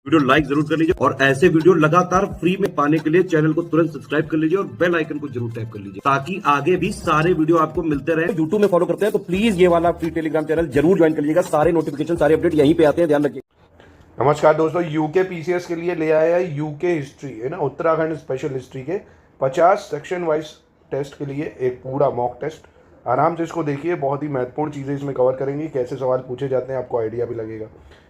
Video like जरूर कर लीजिए और ऐसे वीडियो लगातार फ्री में पाने के लिए चैनल को तुरंत सब्सक्राइब कर लीजिए और बेल आइकन को जरूर टैप कर लीजिए ताकि आगे भी सारे वीडियो आपको मिलते रहे। यूट्यूब में फॉलो करते हैं तो प्लीज ये वाला फ्री टेलीग्राम चैनल जरूर ज्वाइन कर लीजिएगा। सारे नोटिफिकेशन सारे अपडेट यहीं पे आते हैं, ध्यान रखिए। नमस्कार दोस्तों, यूके पीसीएस के लिए ले आया है यूके हिस्ट्री, है ना, उत्तराखंड स्पेशल हिस्ट्री के 50 सेक्शन वाइज टेस्ट के लिए एक पूरा मॉक टेस्ट। आराम से इसको देखिए, बहुत ही महत्वपूर्ण चीज़ें इसमें कवर करेंगे, कैसे सवाल पूछे जाते हैं आपको आइडिया भी लगेगा।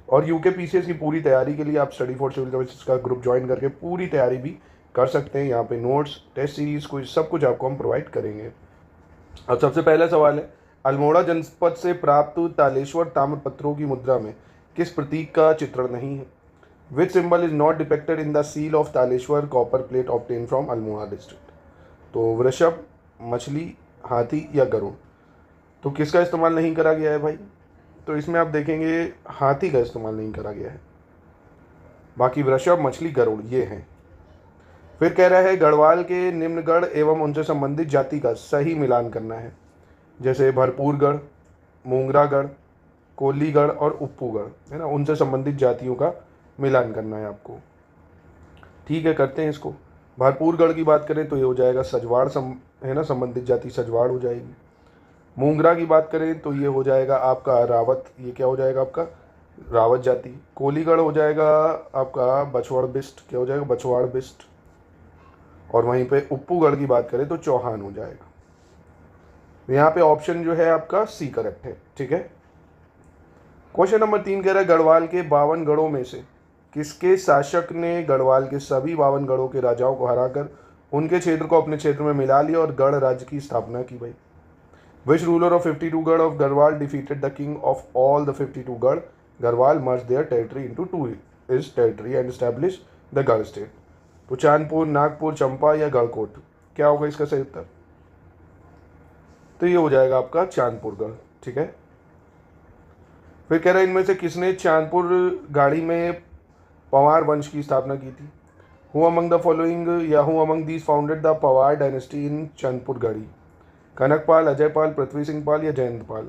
और यूके पीसीएस की पूरी तैयारी के लिए आप स्टडी फॉर सिविल सर्विसेज का ग्रुप ज्वाइन करके पूरी तैयारी भी कर सकते हैं। यहाँ पे नोट्स, टेस्ट सीरीज, कुछ सब कुछ आपको हम प्रोवाइड करेंगे। अब सबसे पहला सवाल है, अल्मोड़ा जनपद से प्राप्त तालेश्वर ताम्रपत्रों की मुद्रा में किस प्रतीक का चित्रण नहीं है? विच symbol is not depicted in the seal of Taleshwar copper plate obtain from Almora district? तो वृषभ, मछली, हाथी या गरुड़? तो किसका इस्तेमाल नहीं करा गया है भाई? तो इसमें आप देखेंगे हाथी का इस्तेमाल नहीं करा गया है, बाकी वृषभ, मछली, गरुड़ ये हैं। फिर कह रहा है गढ़वाल के निम्न गढ़ एवं उनसे संबंधित जाति का सही मिलान करना है, जैसे भरपूरगढ़, मूंगरागढ़, कोलीगढ़ और उप्पूगढ़, है ना, उनसे संबंधित जातियों का मिलान करना है आपको। ठीक है, करते हैं इसको। भरपूरगढ़ की बात करें तो ये हो जाएगा सजवाड़, है ना, संबंधित जाति सजवाड़ हो जाएगी। मूंगरा की बात करें तो ये हो जाएगा आपका रावत, ये क्या हो जाएगा आपका रावत जाति। कोलीगढ़ हो जाएगा आपका बछवाड़ बिस्ट, क्या हो जाएगा बछवाड़ बिस्ट। और वहीं पे उप्पूगढ़ की बात करें तो चौहान हो जाएगा। यहाँ पे ऑप्शन जो है आपका सी करेक्ट है। ठीक है, क्वेश्चन नंबर 3 कह रहा है गढ़वाल के 52 गढ़ों में से किसके शासक ने गढ़वाल के सभी 52 गढ़ों के राजाओं को हराकर उनके क्षेत्र को अपने क्षेत्र में मिला लिया और गढ़ राज्य की स्थापना की भाई? Which ruler of 52 Garh of Garhwal defeated the king of all the 52 Garh? Garhwal merged their territory into his territory and established the Garh state. तो चांदपुर, नागपुर, चंपा या गढ़कोट, क्या होगा इसका सही उत्तर? तो ये हो जाएगा आपका चांदपुर गढ़। ठीक है, फिर कह रहा है इनमें से किसने चांदपुर गाड़ी में पवार वंश की स्थापना की थी? Who among the following या who among these founded the Pawar dynasty in Chandpur गाड़ी? कनकपाल, अजयपाल, पृथ्वी सिंह पाल या जयंत पाल?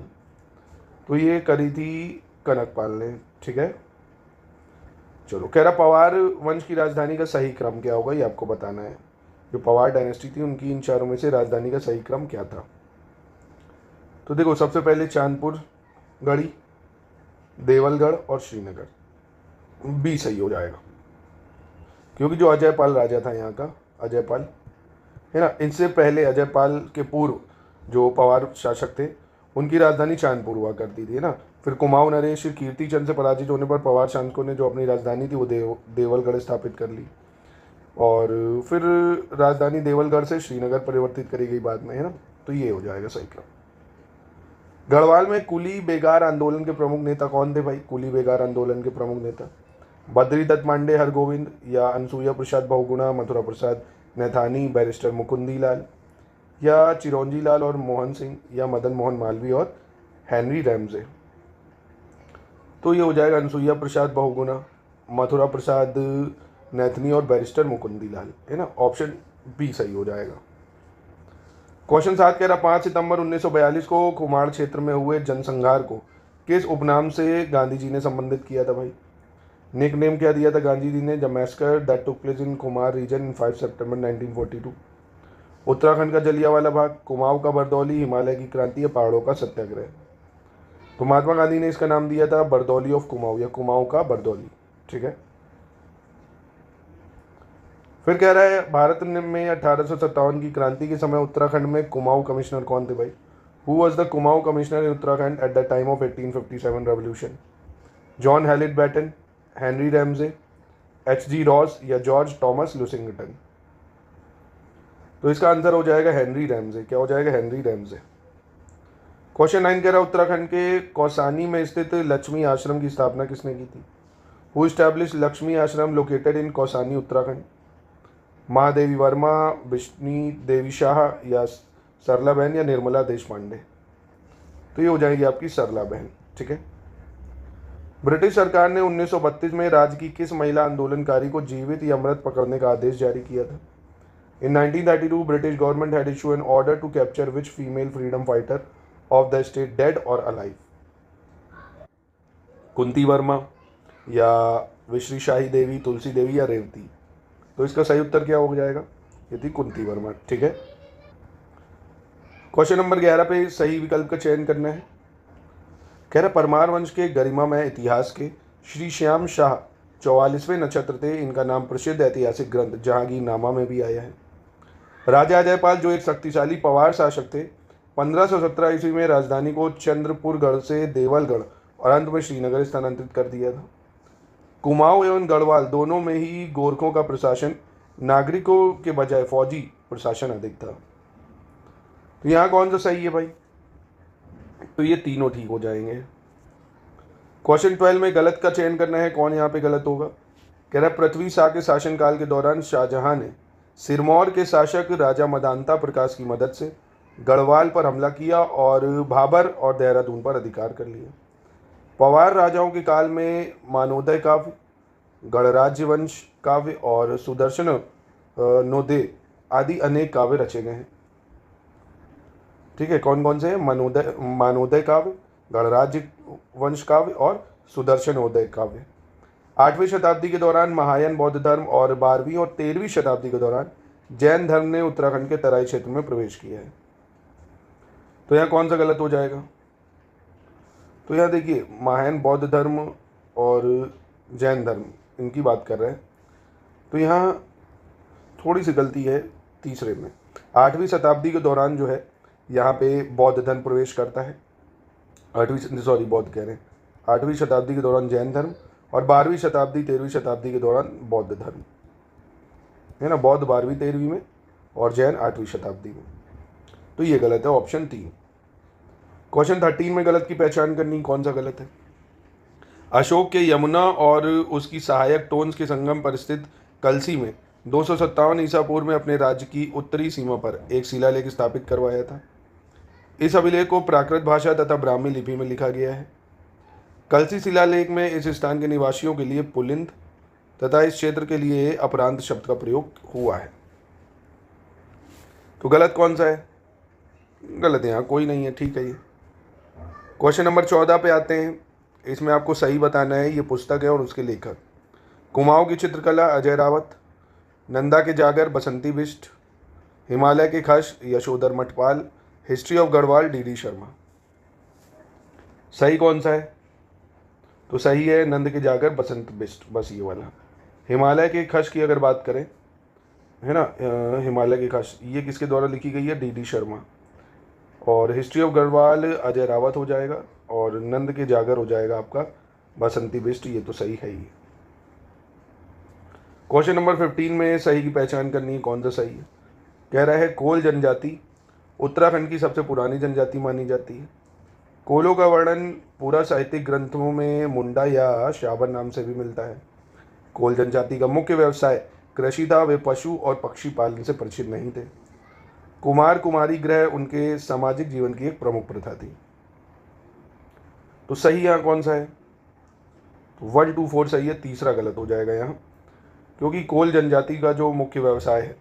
तो ये करी थी कनकपाल ने। ठीक है, चलो, कह रहा पवार वंश की राजधानी का सही क्रम क्या होगा, ये आपको बताना है। जो पवार डायनेस्टी थी उनकी इन चारों में से राजधानी का सही क्रम क्या था? तो देखो, सबसे पहले चांदपुर गढ़ी, देवलगढ़ और श्रीनगर। बी सही हो जाएगा, क्योंकि जो अजयपाल राजा था यहाँ का, अजयपाल, है ना, इनसे पहले अजयपाल के पूर्व जो पवार शासक थे उनकी राजधानी चांदपुर हुआ करती थी, है ना। फिर कुमाऊं नरेश कीर्तिचंद से पराजित होने पर पवार शासकों ने जो अपनी राजधानी थी वो देवलगढ़ स्थापित कर ली और फिर राजधानी देवलगढ़ से श्रीनगर परिवर्तित करी गई बाद में, है ना। तो ये हो जाएगा सही क्रम। गढ़वाल में कुली बेगार आंदोलन के प्रमुख नेता कौन थे भाई? कुली बेगार आंदोलन के प्रमुख नेता बद्री दत्त मांडे हरगोविंद या अनसुईया प्रसाद बहुगुणा, मथुरा प्रसाद नैथानी, बैरिस्टर मुकुंदी लाल या चिरौंजी लाल और मोहन सिंह या मदन मोहन मालवीय और हेनरी रैमजे? तो ये हो जाएगा अनसुईया प्रसाद बहुगुणा, मथुरा प्रसाद नैथनी और बैरिस्टर मुकुंदी लाल, है ना। ऑप्शन बी सही हो जाएगा। क्वेश्चन 7 कह रहा 5 सितंबर 1942 को कुमाड़ क्षेत्र में हुए जनसंहार को किस उपनाम से गांधी जी ने संबंधित किया था भाई? निक नेम क्या दिया था गांधी जी ने? The massacre that took place in Kumaon region in 5 September 1942। Uttarakhand का जलियांवाला बाग, कुमाऊं का बरदौली, हिमालय की क्रांति या पहाड़ों का सत्याग्रह? तो महात्मा गांधी ने इसका नाम दिया था बरदौली ऑफ कुमाऊं या कुमाऊं का बरदौली। ठीक है, फिर कह रहा है भारत में 1857 की क्रांति के समय उत्तराखंड में कुमाऊं कमिश्नर कौन थे भाई? Who was the Kumaon commissioner in Uttarakhand at the time of 1857 revolution? John Hallett Batten, Henry Ramsay, HG. Ross या जॉर्ज थॉमस लुसिंगटन? तो इसका आंसर हो जाएगा हेनरी रैमजे। क्या हो जाएगा? Henry Ramsay. क्वेश्चन 9 कह रहा है उत्तराखंड के कौसानी में स्थित लक्ष्मी आश्रम की स्थापना किसने की थी? हु एस्टैब्लिश्ड लक्ष्मी आश्रम लोकेटेड इन कौसानी उत्तराखंड? महादेवी वर्मा, विष्णु देवी शाह या सरला बहन या निर्मला देश पांडे? तो ये हो जाएगी आपकी सरला बहन। ठीक है, ब्रिटिश सरकार ने 1932 में राज्य की किस महिला आंदोलनकारी को जीवित या मृत पकड़ने का आदेश जारी किया था? In 1932, British government had issued an order to capture which female freedom fighter of the state, dead or alive? Kunti Verma या विश्री शाही देवी, तुलसी देवी या रेवती। तो इसका सही उत्तर क्या हो जाएगा? ये थी कुंती वर्मा। ठीक है, क्वेश्चन नंबर 11 पे सही विकल्प का चयन करना है। कह रहा परमार वंश के गरिमामय इतिहास के श्री श्याम शाह 44वें नक्षत्र थे। इनका नाम प्रसिद्ध ऐतिहासिक ग्रंथ जहांगीरनामा में भी आया है। राजा जयपाल जो एक शक्तिशाली पवार शासक थे, 1517 ईस्वी में राजधानी को चंद्रपुरगढ़ से देवलगढ़ और अंत में श्रीनगर स्थानांतरित कर दिया था। कुमाऊं एवं गढ़वाल दोनों में ही गोरखों का प्रशासन नागरिकों के बजाय फौजी प्रशासन अधिक था। तो यहाँ कौन सा सही है भाई? तो ये तीनों ठीक हो जाएंगे। क्वेश्चन 12 में गलत का चयन करना है। कौन यहाँ पे गलत होगा? कह रहा है पृथ्वी शाह के शासनकाल के दौरान शाहजहां ने सिरमौर के शासक राजा मदांता प्रकाश की मदद से गढ़वाल पर हमला किया और भाबर और देहरादून पर अधिकार कर लिया। पवार राजाओं के काल में मानोदय काव्य, गणराज्य वंश काव्य और सुदर्शन नोदे आदि अनेक काव्य रचे गए हैं। ठीक है, कौन कौन से हैं? मानोदय काव्य, गणराज्य वंश काव्य और सुदर्शनोदय काव्य। 8वीं शताब्दी के दौरान महायान बौद्ध धर्म और 12वीं और 13वीं शताब्दी के दौरान जैन धर्म ने उत्तराखंड के तराई क्षेत्र में प्रवेश किया है। तो यहाँ कौन सा गलत हो जाएगा? तो यहाँ देखिए महायान बौद्ध धर्म और जैन धर्म इनकी बात कर रहे हैं, तो यहाँ थोड़ी सी गलती है तीसरे में। 8वीं शताब्दी के दौरान जो है यहाँ पे बौद्ध धर्म प्रवेश करता है। 8वीं शताब्दी के दौरान जैन धर्म और 12वीं शताब्दी 13वीं शताब्दी के दौरान बौद्ध धर्म है ना। बौद्ध 12वीं 13वीं में और जैन 8वीं शताब्दी में। तो ये गलत है, ऑप्शन 3। क्वेश्चन 13 में गलत की पहचान करनी। कौन सा गलत है? अशोक के यमुना और उसकी सहायक टोन्स के संगम पर स्थित कलसी में 257 ईसा पूर्व में अपने राज्य की उत्तरी सीमा पर एक शिलालेख स्थापित करवाया था। इस अभिलेख को प्राकृत भाषा तथा ब्राह्मी लिपि में लिखा गया है। कलसी शिलालेख में इस स्थान के निवासियों के लिए पुलिंद तथा इस क्षेत्र के लिए अपरांत शब्द का प्रयोग हुआ है। तो गलत कौन सा है? गलत यहाँ कोई नहीं है। ठीक है, ये क्वेश्चन नंबर 14 पे आते हैं। इसमें आपको सही बताना है। ये पुस्तक है और उसके लेखक कुमाऊं की चित्रकला अजय रावत, नंदा के जागर बसंती बिष्ट, हिमालय के Khash Yashodhar Mathpal, history of Garhwal D Sharma. सही कौन सा है? तो सही है नंद के जागर बसंत बिष्ट, बस ये वाला। हिमालय के खश की अगर बात करें है ना, हिमालय के खश ये किसके द्वारा लिखी गई है? डी शर्मा। और हिस्ट्री ऑफ गढ़वाल अजय रावत हो जाएगा और नंद के जागर हो जाएगा आपका बसंती बिष्ट। ये तो सही है ही। क्वेश्चन नंबर 15 में सही की पहचान करनी है। कौन सा सही है? कह रहा है कोल जनजाति उत्तराखंड की सबसे पुरानी जनजाति मानी जाती है। कोलों का वर्णन पूरा साहित्यिक ग्रंथों में मुंडा या शाबर नाम से भी मिलता है। कोल जनजाति का मुख्य व्यवसाय कृषि था। वे पशु और पक्षी पालन से परिचित नहीं थे। कुमार कुमारी ग्रह उनके सामाजिक जीवन की एक प्रमुख प्रथा थी। तो सही यहाँ कौन सा है? 1 2 4 सही है। तीसरा गलत हो जाएगा यहाँ, क्योंकि कोल जनजाति का जो मुख्य व्यवसाय है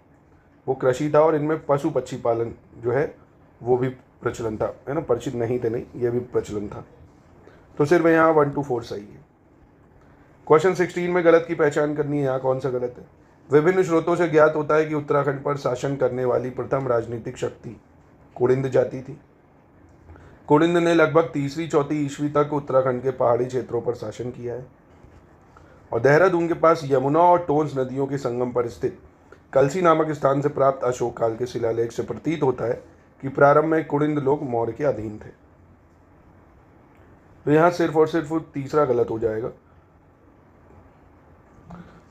वो कृषि था और इनमें पशु पक्षी पालन जो है वो भी प्रचलन था, है ना। परिचित नहीं थे, नहीं, ये भी प्रचलन था। तो सिर्फ यहाँ 1 2 4 सही है। क्वेश्चन 16 में गलत की पहचान करनी है। यहाँ कौन सा गलत है? विभिन्न स्रोतों से ज्ञात होता है कि उत्तराखंड पर शासन करने वाली प्रथम राजनीतिक शक्ति कुड़िंद जाति थी। कुड़िंद ने लगभग 3वीं-4वीं ईस्वी तक उत्तराखंड के पहाड़ी क्षेत्रों पर शासन किया है और देहरादून के पास यमुना और टोन्स नदियों के संगम पर स्थित कलसी नामक स्थान से प्राप्त अशोक काल के शिलालेख से प्रतीत होता है कि प्रारंभ में कुड़िंद लोग मौर्य के अधीन थे। तो यहाँ सिर्फ और सिर्फ तीसरा गलत हो जाएगा।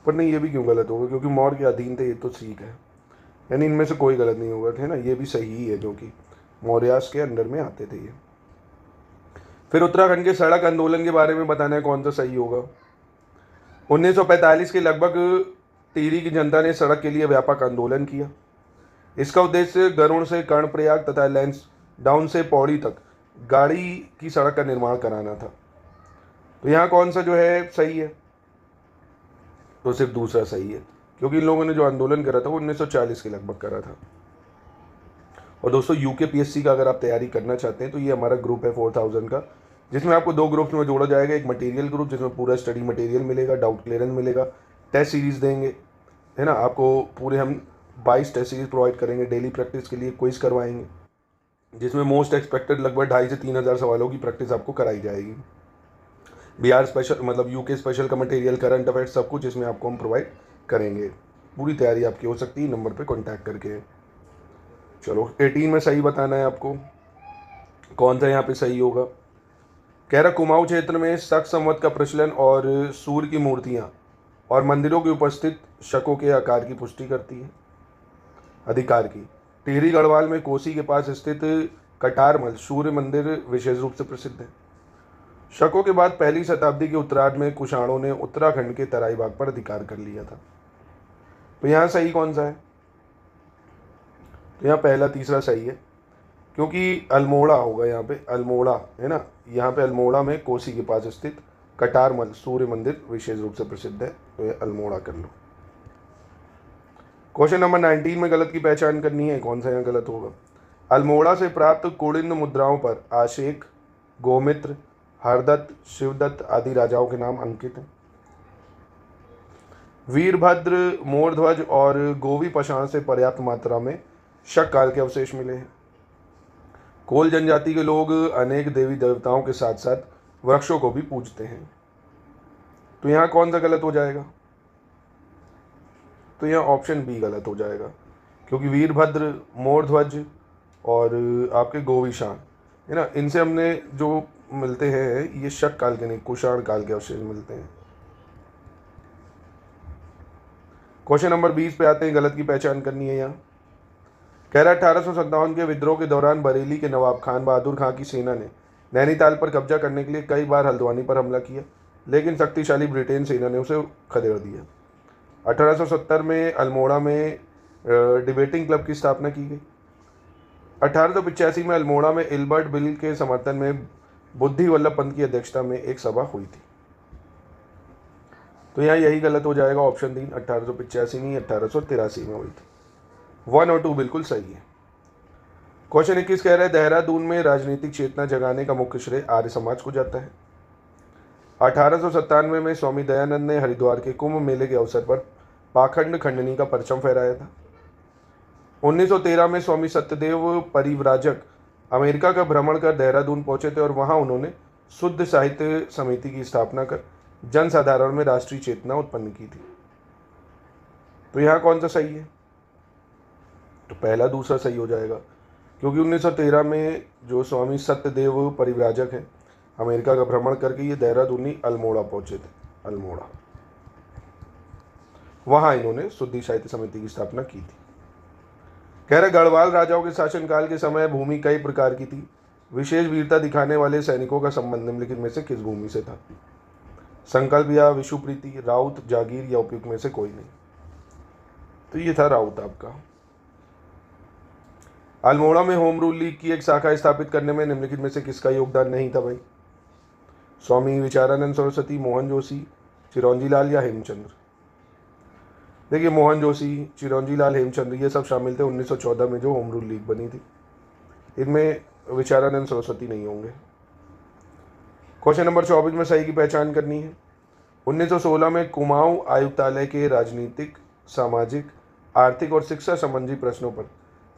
पर नहीं, ये भी क्यों गलत होगा? क्योंकि मौर्य के अधीन थे, ये तो ठीक है। यानी इनमें से कोई गलत नहीं होगा, है ना। ये भी सही ही है, जो कि मौर्यास के अंडर में आते थे ये। फिर उत्तराखंड के सड़क आंदोलन के बारे में बताना है। कौन सा सही होगा? 1945 के लगभग टिहरी की जनता ने सड़क के लिए व्यापक आंदोलन किया। इसका उद्देश्य गरुड़ से कर्णप्रयाग तथा लैंस डाउन से पौड़ी तक गाड़ी की सड़क का निर्माण कराना था। तो यहाँ कौन सा जो है सही है? तो सिर्फ दूसरा सही है, क्योंकि इन लोगों ने जो आंदोलन करा था वो 1940 के लगभग करा था। और दोस्तों यूके पीएससी का अगर आप तैयारी करना चाहते हैं तो ये हमारा ग्रुप है 4000 का, जिसमें आपको 2 ग्रुप्स में जोड़ा जाएगा। एक मटेरियल ग्रुप जिसमें पूरा स्टडी मटेरियल मिलेगा, डाउट क्लियरेंस मिलेगा, टेस्ट सीरीज़ देंगे, है ना। आपको पूरे हम 22 टेस्ट सीरीज प्रोवाइड करेंगे। डेली प्रैक्टिस के लिए क्विज करवाएंगे, जिसमें मोस्ट एक्सपेक्टेड लगभग 2,500 से 3,000 सवालों की प्रैक्टिस आपको कराई जाएगी। बिहार स्पेशल मतलब यूके स्पेशल का मटेरियल, करंट अफेयर्स, सब कुछ इसमें आपको हम प्रोवाइड करेंगे। पूरी तैयारी आपकी हो सकती है नंबर पे कांटेक्ट करके। चलो 18 में सही बताना है आपको, कौन सा यहाँ पे सही होगा। कह रहा कुमाऊं क्षेत्र में शक संवत का प्रचलन और सूर्य की मूर्तियाँ और मंदिरों की उपस्थित शकों के आकार की पुष्टि करती है, अधिकार की। टिहरी गढ़वाल में कोसी के पास स्थित कटारमल सूर्य मंदिर विशेष रूप से प्रसिद्ध है। शकों के बाद 1ली शताब्दी के उत्तरार्ध में कुषाणों ने उत्तराखंड के तराई भाग पर अधिकार कर लिया था। तो यहाँ सही कौन सा है? तो यहाँ पहला तीसरा सही है, क्योंकि अल्मोड़ा होगा यहाँ पे, अल्मोड़ा है ना। यहाँ पे अल्मोड़ा में कोसी के पास स्थित कटारमल सूर्य मंदिर विशेष रूप से प्रसिद्ध है, तो ये अल्मोड़ा कर लो। क्वेश्चन नंबर 19 में गलत की पहचान करनी है, कौन सा यहाँ गलत होगा। अल्मोड़ा से प्राप्त कुड़िन मुद्राओं पर आशेक, गोमित्र, हरदत्त, शिवदत्त आदि राजाओं के नाम अंकित हैं। वीरभद्र, मोरध्वज और गोवी पाषाण से पर्याप्त मात्रा में शक काल के अवशेष मिले हैं। कोल जनजाति के लोग अनेक देवी देवताओं के साथ साथ वृक्षों को भी पूजते हैं। तो यहाँ कौन सा गलत हो जाएगा? तो यहाँ ऑप्शन बी गलत हो जाएगा, क्योंकि वीरभद्र, मोरध्वज और आपके गोविशान है ना, इनसे हमने जो मिलते हैं ये शक काल के नहीं, कुषाण काल के अवशेष मिलते हैं। क्वेश्चन नंबर 20 पे आते हैं, गलत की पहचान करनी है यहाँ। कह रहा 1857 के विद्रोह के दौरान बरेली के नवाब खान बहादुर खां की सेना ने नैनीताल पर कब्जा करने के लिए कई बार हल्द्वानी पर हमला किया, लेकिन शक्तिशाली ब्रिटेन सेना ने उसे खदेड़ दिया। 1870 में अल्मोड़ा में डिबेटिंग क्लब की स्थापना की गई। 1885 में अल्मोड़ा में इल्बर्ट बिल के समर्थन में बुद्धि वल्लभ पंत की अध्यक्षता में एक सभा हुई थी। तो यहाँ यही गलत हो जाएगा, ऑप्शन 3, 1885 नहीं 1883 में हुई थी। 1 और 2 बिल्कुल सही है। क्वेश्चन 21 कह रहा है देहरादून में राजनीतिक चेतना जगाने का मुख्य श्रेय आर्य समाज को जाता है। 1897 में स्वामी दयानंद ने हरिद्वार के कुंभ मेले के अवसर पर पाखंड खंडनी का परचम फहराया था। 1913 में स्वामी सत्यदेव परिव्राजक अमेरिका का भ्रमण कर देहरादून पहुंचे थे और वहां उन्होंने शुद्ध साहित्य समिति की स्थापना कर जनसाधारण में राष्ट्रीय चेतना उत्पन्न की थी। तो यहाँ कौन सा सही है? तो पहला दूसरा सही हो जाएगा, क्योंकि 1913 में जो स्वामी सत्यदेव परिव्राजक हैं अमेरिका का भ्रमण करके ये देहरादूनी अल्मोड़ा पहुंचे थे। अल्मोड़ा, वहां इन्होंने शुद्ध साहित्य समिति की स्थापना की थी। कह रहे गढ़वाल राजाओं के शासनकाल के समय भूमि कई प्रकार की थी। विशेष वीरता दिखाने वाले सैनिकों का संबंध निम्नलिखित में से किस भूमि से था? संकल्प या विषुप्रीति, राउत, जागीर या उपयुक्त में से कोई नहीं। तो ये था राउत आपका। अल्मोड़ा में होम रूल लीग की एक शाखा स्थापित करने में निम्नलिखित में से किसका योगदान नहीं था भाई? स्वामी विचारानंद सरस्वती, मोहन जोशी, चिरौंजी लाल या हेमचंद्र? देखिए मोहन जोशी, चिरौंजी लाल, हेमचंद्र ये सब शामिल थे 1914 में जो होम रूल लीग बनी थी। इनमें विचारानंद सरस्वती नहीं होंगे। क्वेश्चन नंबर 24 में सही की पहचान करनी है। 1916 में कुमाऊं आयुक्तालय के राजनीतिक, सामाजिक, आर्थिक और शिक्षा संबंधी प्रश्नों पर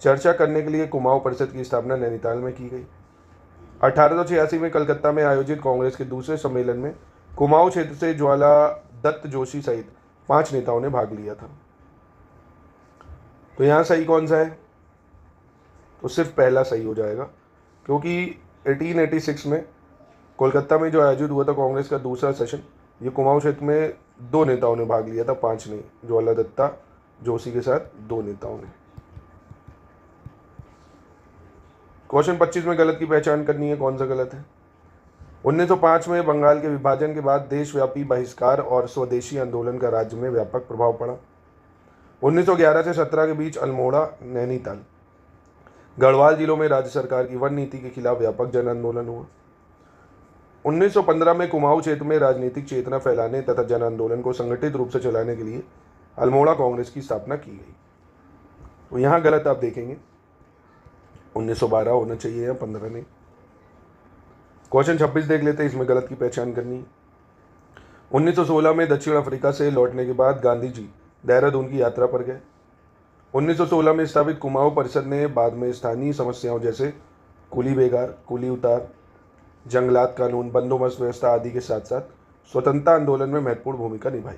चर्चा करने के लिए कुमाऊं परिषद की स्थापना नैनीताल में की गई। 1886 में कलकत्ता में आयोजित कांग्रेस के दूसरे सम्मेलन में कुमाऊं क्षेत्र से ज्वाला दत्त जोशी सहित 5 नेताओं ने भाग लिया था। तो यहाँ सही कौन सा है? तो सिर्फ पहला सही हो जाएगा, क्योंकि 1886 में कोलकाता में जो आयोजित हुआ था कांग्रेस का दूसरा सेशन, ये कुमाऊं क्षेत्र में 2 नेताओं ने भाग लिया था, 5 नहीं। ज्वाला दत्ता जोशी के साथ 2 नेताओं ने। क्वेश्चन 25 में गलत की पहचान करनी है, कौन सा गलत है? 1905 में बंगाल के विभाजन के बाद देशव्यापी बहिष्कार और स्वदेशी आंदोलन का राज्य में व्यापक प्रभाव पड़ा। 1911 से 17 के बीच अल्मोड़ा, नैनीताल, गढ़वाल जिलों में राज्य सरकार की वन नीति के खिलाफ व्यापक जन आंदोलन हुआ। 1915 में कुमाऊं क्षेत्र में राजनीतिक चेतना फैलाने तथा जन आंदोलन को संगठित रूप से चलाने के लिए अल्मोड़ा कांग्रेस की स्थापना की गई। तो यहाँ गलत आप देखेंगे, 1912 होना चाहिए या 15 नहीं। क्वेश्चन 26 देख लेते हैं, इसमें गलत की पहचान करनी है। 1916 में दक्षिण अफ्रीका से लौटने के बाद गांधी जी देहरादून की यात्रा पर गए। 1916 में स्थापित कुमाऊं परिषद ने बाद में स्थानीय समस्याओं जैसे कुली बेगार, कुली उतार, जंगलात कानून, बंदोबस्त व्यवस्था आदि के साथ साथ स्वतंत्रता आंदोलन में महत्वपूर्ण भूमिका निभाई।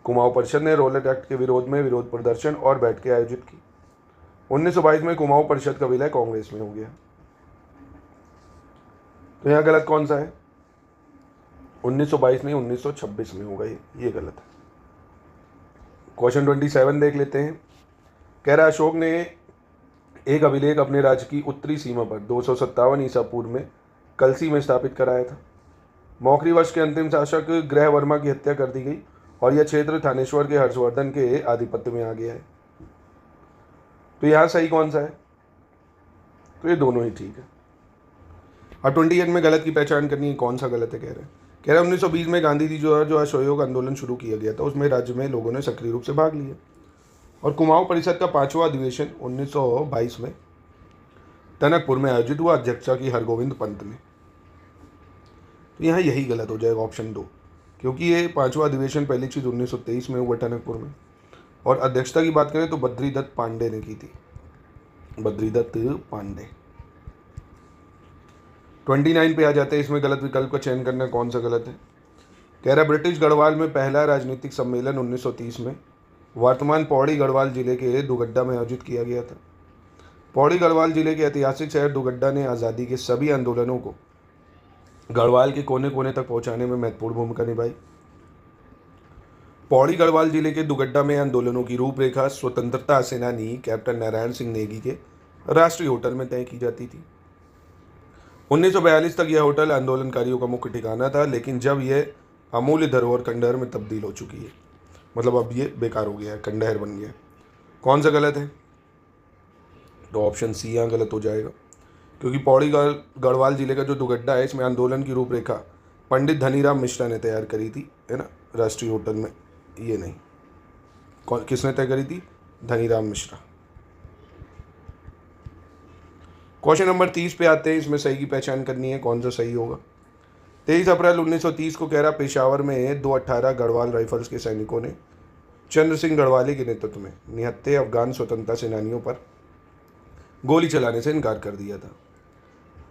कुमाऊं परिषद ने रॉलेट एक्ट के विरोध में विरोध प्रदर्शन और बैठकें आयोजित की। 1922 में कुमाऊं परिषद का विलय कांग्रेस में हो गया। तो यहाँ गलत कौन सा है? 1922 नहीं, 1926 में होगा, ये गलत है। क्वेश्चन 27 देख लेते हैं। कह रहा अशोक ने एक अभिलेख अपने राज्य की उत्तरी सीमा पर 257 ईसा पूर्व में कलसी में स्थापित कराया था। मौखरी वंश के अंतिम शासक ग्रह वर्मा की हत्या कर दी गई और यह क्षेत्र थानेश्वर के हर्षवर्धन के आधिपत्य में आ गया है। तो यहाँ सही कौन सा है? तो ये दोनों ही ठीक है। और 28 में गलत की पहचान करनी है, कौन सा गलत है? कह रहे हैं 1920 में गांधी जी जो असहयोग आंदोलन शुरू किया गया था, उसमें राज्य में लोगों ने सक्रिय रूप से भाग लिया। और कुमाऊं परिषद का 5वां अधिवेशन 1922 में टनकपुर में आयोजित हुआ, अध्यक्षता की हरगोविंद पंत ने। तो यहाँ यही गलत हो जाएगा, ऑप्शन 2, क्योंकि ये 5वां अधिवेशन पहली चीज़ 1923 में हुआ टनकपुर में, और अध्यक्षता की बात करें तो बद्रीदत्त पांडे ने की थी, बद्रीदत्त पांडे। 29 पे आ जाते हैं, इसमें गलत विकल्प का चयन करना, कौन सा गलत है? कह रहा ब्रिटिश गढ़वाल में पहला राजनीतिक सम्मेलन 1930 में वर्तमान पौड़ी गढ़वाल जिले के दुगड्डा में आयोजित किया गया था। पौड़ी गढ़वाल जिले के ऐतिहासिक शहर दुगड्डा ने आज़ादी के सभी आंदोलनों को गढ़वाल के कोने कोने तक पहुंचाने में महत्वपूर्ण भूमिका निभाई। पौड़ी गढ़वाल जिले के दुगड्डा में आंदोलनों की रूपरेखा स्वतंत्रता सेनानी कैप्टन नारायण सिंह नेगी के राष्ट्रीय होटल में तय की जाती थी। 1942 तक यह होटल आंदोलनकारियों का मुख्य ठिकाना था, लेकिन जब यह अमूल्य धरोहर खंडहर में तब्दील हो चुकी है, मतलब अब ये बेकार हो गया है, खंडहर बन गया। कौन सा गलत है? तो ऑप्शन सी यहाँ गलत हो जाएगा, क्योंकि पौड़ी गढ़वाल जिले का जो दुगड्डा है, इसमें आंदोलन की रूपरेखा पंडित धनीराम मिश्रा ने तैयार करी थी, है ना, राष्ट्रीय होटल में। ये नहीं, किसने तय करी थी? धनीराम मिश्रा। क्वेश्चन नंबर 30 पे आते हैं, इसमें सही की पहचान करनी है, कौन सा सही होगा? 23 अप्रैल 1930 को कह रहा पेशावर में 218 गढ़वाल राइफल्स के सैनिकों ने चंद्र सिंह गढ़वाली के नेतृत्व में निहत्थे अफगान स्वतंत्रता सेनानियों पर गोली चलाने से इनकार कर दिया था।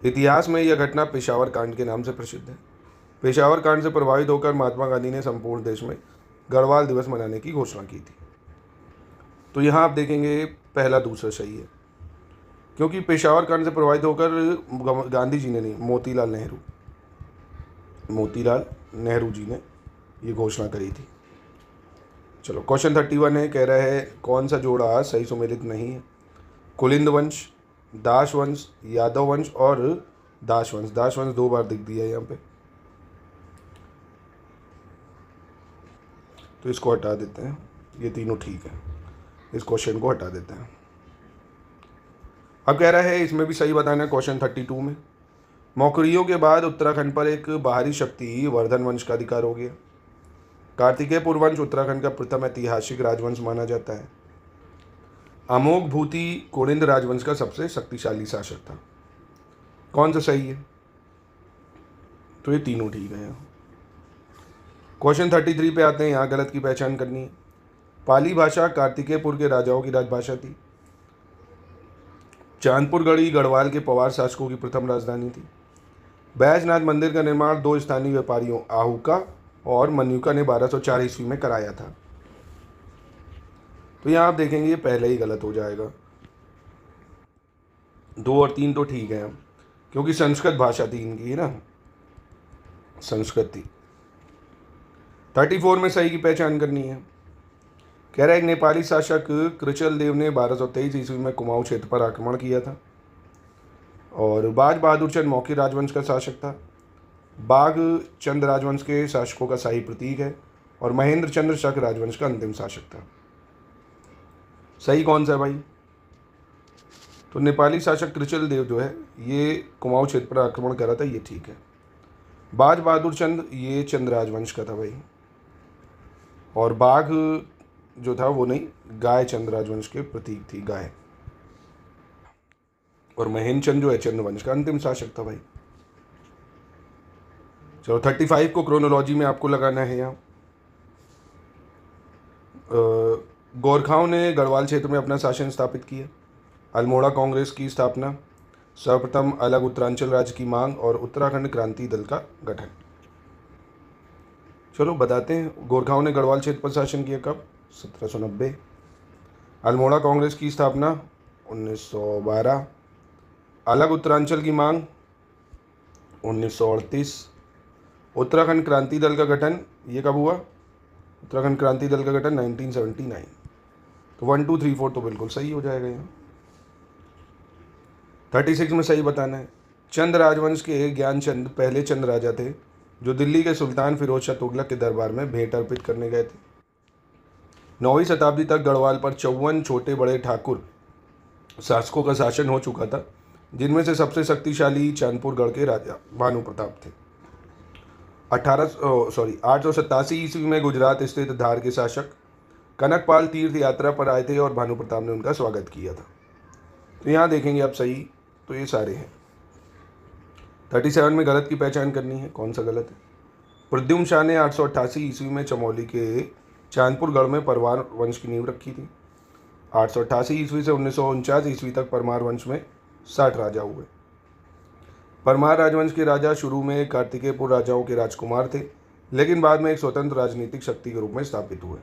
इतिहास में यह घटना पेशावर कांड के नाम से प्रसिद्ध है। पेशावर कांड से प्रभावित होकर महात्मा गांधी ने संपूर्ण देश में गढ़वाल दिवस मनाने की घोषणा की थी। तो यहाँ आप देखेंगे पहला दूसरा सही है, क्योंकि पेशावर कांड से प्रभावित होकर गांधी जी ने नहीं, मोतीलाल नेहरू जी ने ये घोषणा करी थी। चलो क्वेश्चन 31 है, कह रहा है कौन सा जोड़ा सही सुमेलित नहीं है? कुलिंद वंश, दास वंश, यादव वंश और दास वंश। दास वंश 2 बार दिख दिया है यहाँ पे, तो इसको हटा देते हैं, ये तीनों ठीक है, इस क्वेश्चन को हटा देते हैं। अब कह रहा है इसमें भी सही बताना है। क्वेश्चन 32 में मौखरियों के बाद उत्तराखंड पर एक बाहरी शक्ति वर्धन वंश का अधिकार हो गया। कार्तिकेयपुर वंश उत्तराखंड का प्रथम ऐतिहासिक राजवंश माना जाता है। अमोघ भूति कुलिंद राजवंश का सबसे शक्तिशाली शासक था। कौन सा सही है? तो ये तीनों ठीक है। क्वेश्चन 33 पे आते हैं, यहाँ गलत की पहचान करनी है। पाली भाषा कार्तिकेयपुर के राजाओं की राजभाषा थी। चांदपुर गढ़ी गढ़वाल के पवार शासकों की प्रथम राजधानी थी। बैजनाथ मंदिर का निर्माण 2 स्थानीय व्यापारियों आहूका और मन्युका ने 1204 ईस्वी में कराया था। तो यहाँ आप देखेंगे ये पहले ही गलत हो जाएगा। 2 और 3 तो ठीक है, क्योंकि संस्कृत भाषा थी इनकी, है ना, संस्कृत थी। 34 में सही की पहचान करनी है। कह रहा है एक नेपाली शासक कृचल देव ने 1223 ईस्वी में कुमाऊं क्षेत्र पर आक्रमण किया था, और बाज बहादुर चंद मौखी राजवंश का शासक था। बाघ चंद राजवंश के शासकों का शाही प्रतीक है, और महेंद्र चंद्र शक राजवंश का अंतिम शासक था। सही कौन सा है भाई? तो नेपाली शासक कृचल देव जो है ये कुमाऊं क्षेत्र पर आक्रमण करा था, ये ठीक है। बाज बहादुर चंद ये चंद राजवंश का था भाई, और बाघ जो था वो नहीं, गाय चंद राजवंश के प्रतीक थी, गाय। और महेंद्र चंद जो है चंद वंश का अंतिम शासक था भाई। चलो 35 को क्रोनोलॉजी में आपको लगाना है यहाँ। गोरखाओं ने गढ़वाल क्षेत्र में अपना शासन स्थापित किया। अल्मोड़ा कांग्रेस की स्थापना। सर्वप्रथम अलग उत्तरांचल राज्य की मांग और उत्तराखंड क्रांति दल का गठन। चलो बताते हैं, गोरखाओं ने गढ़वाल क्षेत्र पर शासन किया कब? 1790। अल्मोड़ा कांग्रेस की स्थापना 1912। अलग उत्तरांचल की मांग 1938। उत्तराखंड क्रांति दल का गठन ये कब हुआ? उत्तराखंड क्रांति दल का गठन 1979। तो 1 2 3 4 तो बिल्कुल सही हो जाएगा यहाँ। 36 में सही बताना है। चंद राजवंश के ज्ञानचंद पहले चंद राजा थे जो दिल्ली के सुल्तान फिरोज शाह तुगलक के दरबार में भेंट अर्पित करने गए थे। 9वीं शताब्दी तक गढ़वाल पर 54 छोटे बड़े ठाकुर शासकों का शासन हो चुका था, जिनमें से सबसे शक्तिशाली चांदपुरगढ़ के राजा भानु प्रताप थे। 887 ईस्वी में गुजरात स्थित धार के शासक कनकपाल तीर्थ यात्रा पर आए थे और भानु प्रताप ने उनका स्वागत किया था। तो यहाँ देखेंगे आप सही, तो ये सारे हैं। 37 में गलत की पहचान करनी है, कौन सा गलत है? प्रद्युम्न शाह ने 888 ईस्वी में चमोली के चांदपुरगढ़ में परमार वंश की नींव रखी थी। 888 ईस्वी से 1949 ईस्वी तक परमार वंश में 60 राजा हुए। परमार राजवंश के राजा शुरू में कार्तिकेयपुर राजाओं के राजकुमार थे, लेकिन बाद में एक स्वतंत्र राजनीतिक शक्ति के रूप में स्थापित हुए।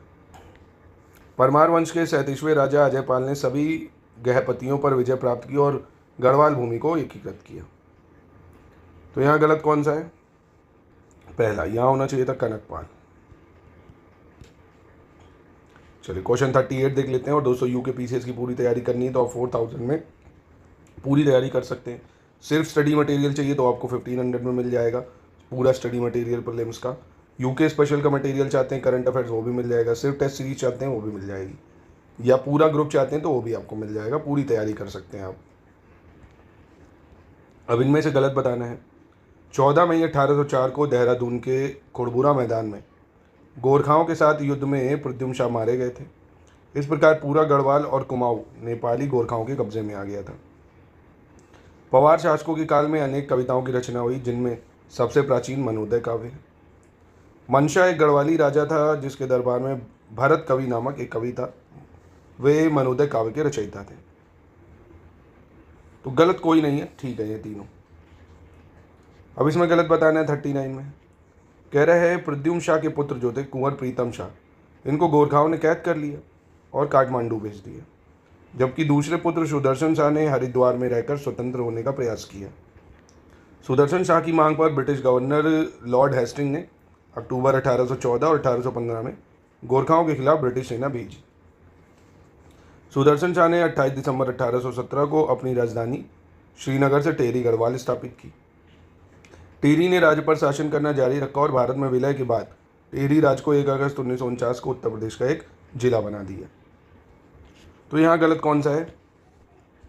परमार वंश के 37वें राजा अजयपाल ने सभी गहपतियों पर विजय प्राप्त की और गढ़वाल भूमि को एकीकृत किया। तो यहाँ गलत कौन सा है? पहला, यहाँ होना चाहिए था कनकपाल। चलिए क्वेश्चन 38 देख लेते हैं। और दोस्तों यूके पीसीएस की पूरी तैयारी करनी है तो आप 4000 में पूरी तैयारी कर सकते हैं। सिर्फ स्टडी मटेरियल चाहिए तो आपको 1500 में मिल जाएगा पूरा स्टडी मटेरियल प्रीलिम्स का। यूके स्पेशल का मटेरियल चाहते हैं, करंट अफेयर्स, वो भी मिल जाएगा। सिर्फ टेस्ट सीरीज चाहते हैं वो भी मिल जाएगी, या पूरा ग्रुप चाहते हैं तो वो भी आपको मिल जाएगा। पूरी तैयारी कर सकते हैं आप। अब इनमें से गलत बताना है। 14 मई 1804 को देहरादून के खुड़बुरा मैदान में गोरखाओं के साथ युद्ध में प्रद्युम्न शाह मारे गए थे। इस प्रकार पूरा गढ़वाल और कुमाऊं नेपाली गोरखाओं के कब्जे में आ गया था। पवार शासकों के काल में अनेक कविताओं की रचना हुई, जिनमें सबसे प्राचीन मनोदय काव्य है। मनशा एक गढ़वाली राजा था जिसके दरबार में भरत कवि नामक एक कवि था। वे मनोदय काव्य के रचयिता थे। तो गलत कोई नहीं है, ठीक है ये तीनों। अब इसमें गलत बताना है 39 में। कह रहे हैं प्रद्युम्न शाह के पुत्र जो थे कुंवर प्रीतम शाह, इनको गोरखाओं ने कैद कर लिया और काठमांडू भेज दिया, जबकि दूसरे पुत्र सुदर्शन शाह ने हरिद्वार में रहकर स्वतंत्र होने का प्रयास किया। सुदर्शन शाह की मांग पर ब्रिटिश गवर्नर लॉर्ड हेस्टिंग ने अक्टूबर 1814 और 1815 में गोरखाओं के खिलाफ ब्रिटिश सेना भेजी। सुदर्शन शाह ने 28 दिसंबर 1817 को अपनी राजधानी श्रीनगर से टेरी गढ़वाल स्थापित की। टेरी ने राज्य पर शासन करना जारी रखा और भारत में विलय के बाद टेरी राज्य को 1 अगस्त 1949 को उत्तर प्रदेश का एक जिला बना दिया। तो यहाँ गलत कौन सा है?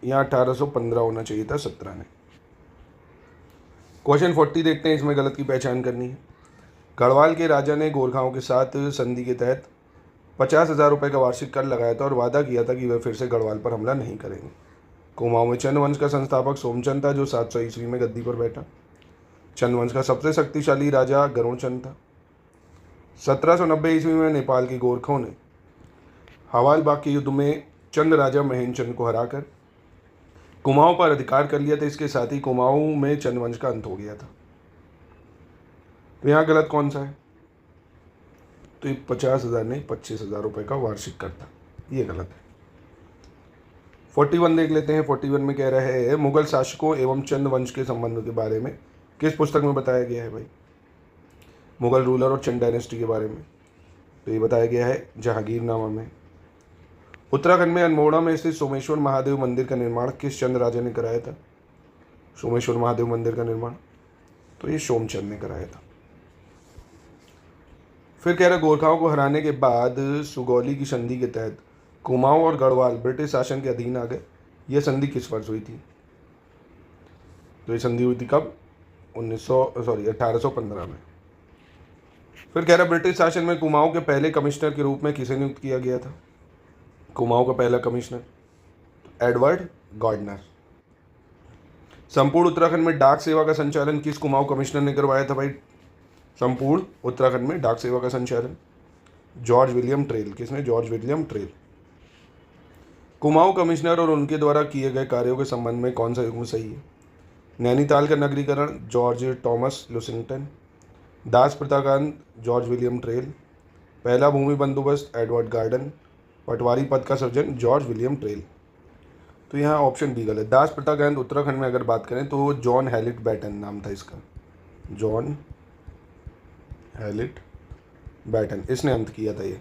यहाँ 1815 होना चाहिए था 17 ने। क्वेश्चन 40 देखते हैं, इसमें गलत की पहचान करनी है। गढ़वाल के राजा ने गोरखाओं के साथ संधि के तहत 50,000 रुपये का वार्षिक कर लगाया था और वादा किया था कि वह फिर से गढ़वाल पर हमला नहीं करेंगे। कुमाऊं में चंद वंश का संस्थापक सोमचंद था जो 700 ईस्वी में गद्दी पर बैठा। चंद वंश का सबसे शक्तिशाली राजा गरुड़चंद था। 1790 ईस्वी में नेपाल के गोरखों ने हवालबाग के युद्ध में चंद राजा महेंद्रचंद को हराकर कुमाऊं पर अधिकार कर लिया था। इसके साथ ही कुमाऊं में चंद वंश का अंत हो गया था। तो यहाँ गलत कौन सा है? तो ये 50,000 नहीं 25,000 रुपये का वार्षिक कर था, ये गलत है। 41 देख लेते हैं। 41 में कह रहे हैं मुगल शासकों एवं चंद वंश के संबंध के बारे में किस पुस्तक में बताया गया है भाई? मुगल रूलर और चंद डायनेस्टी के बारे में। तो ये बताया गया है जहांगीरनामा में। उत्तराखंड में अल्मोड़ा में स्थित सोमेश्वर महादेव मंदिर का निर्माण किस चंद राजा ने कराया था? सोमेश्वर महादेव मंदिर का निर्माण तो ये सोमचंद ने कराया था। फिर कह रहे गोरखाओं को हराने के बाद सुगौली की संधि के तहत कुमाऊं और गढ़वाल ब्रिटिश शासन के अधीन आ गए। यह संधि किस वर्ष हुई थी? तो ये संधि हुई थी कब? 1815 में। फिर कह रहा ब्रिटिश शासन में कुमाऊं के पहले कमिश्नर के रूप में किसे नियुक्त किया गया था? कुमाऊं का पहला कमिश्नर एडवर्ड गार्डनर। संपूर्ण उत्तराखंड में डाक सेवा का संचालन किस कुमाऊं कमिश्नर ने करवाया था भाई? संपूर्ण उत्तराखंड में डाक सेवा का संचालन। जॉर्ज विलियम ट्रेल, किसने? George William trail. Kumaon commissioner और उनके द्वारा किए गए कार्यों के संबंध में कौन सा युग्म सही है? नैनीताल का नगरीकरण, जॉर्ज टॉमस लुसिंगटन। दास प्रथा कांड, जॉर्ज विलियम ट्रेल। पहला भूमि बंदोबस्त, एडवर्ड गार्डन। पटवारी पद का सृजन, जॉर्ज विलियम ट्रेल। तो यहाँ ऑप्शन बी गलत। दास प्रथा कांड उत्तराखंड में अगर बात करें तो जॉन हैलिट बैटन नाम था इसका, जॉन हैलिट बैटन, इसने अंत किया था ये।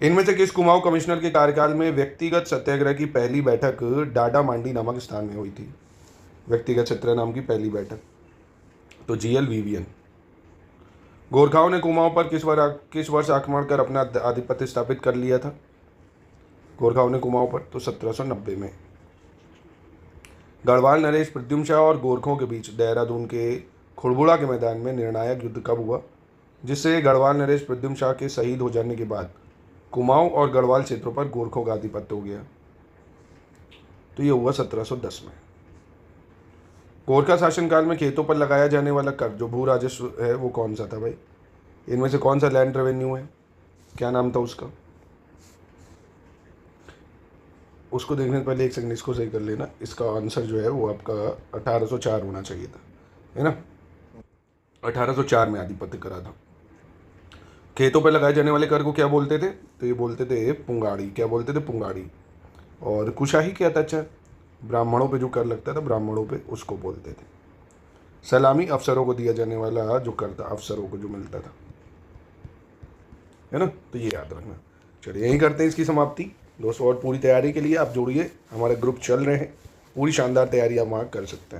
इनमें से किस कुमाऊं कमिश्नर के कार्यकाल में व्यक्तिगत सत्याग्रह की पहली बैठक डाडा मांडी नामक स्थान में हुई थी? व्यक्तिगत सत्याग्रह नाम की पहली बैठक, तो जीएल विवियन। गोरखाओं ने कुमाऊं पर किस वर्ष आक्रमण कर अपना आधिपत्य स्थापित कर लिया था? गोरखाओं ने कुमाऊं पर, तो 1790 में। गढ़वाल नरेश प्रद्युम्न शाह और गोरखों के बीच देहरादून के खुड़बुड़ा के मैदान में निर्णायक युद्ध कब हुआ, जिससे गढ़वाल नरेश प्रद्युम्न शाह के शहीद हो जाने के बाद कुमाऊं और गढ़वाल क्षेत्रों पर गोरखों का आधिपत्य हो गया? तो ये हुआ 1710 में। गोरखा शासनकाल में खेतों पर लगाया जाने वाला कर जो भू राजस्व है वो कौन सा था भाई? इनमें से कौन सा लैंड रेवेन्यू है? क्या नाम था उसका? उसको देखने से पहले एक सेकंड इसको सही कर लेना। इसका आंसर जो है वो आपका 1804 होना चाहिए था, है ना? 1804 में आधिपत्य करा था। खेतों पर लगाए जाने वाले कर को क्या बोलते थे? तो ये बोलते थे पुंगाड़ी। क्या बोलते थे? पुंगाड़ी। और कुशाही क्या था? अच्छा, ब्राह्मणों पे जो कर लगता था, ब्राह्मणों पे, उसको बोलते थे। सलामी अफसरों को दिया जाने वाला जो कर था, अफसरों को जो मिलता था, है ना? तो ये याद रखना। चलिए यहीं करते हैं इसकी समाप्ति दोस्तों। और पूरी तैयारी के लिए आप जुड़िए, हमारे ग्रुप चल रहे हैं, पूरी शानदार तैयारी आप वहाँ कर सकते हैं।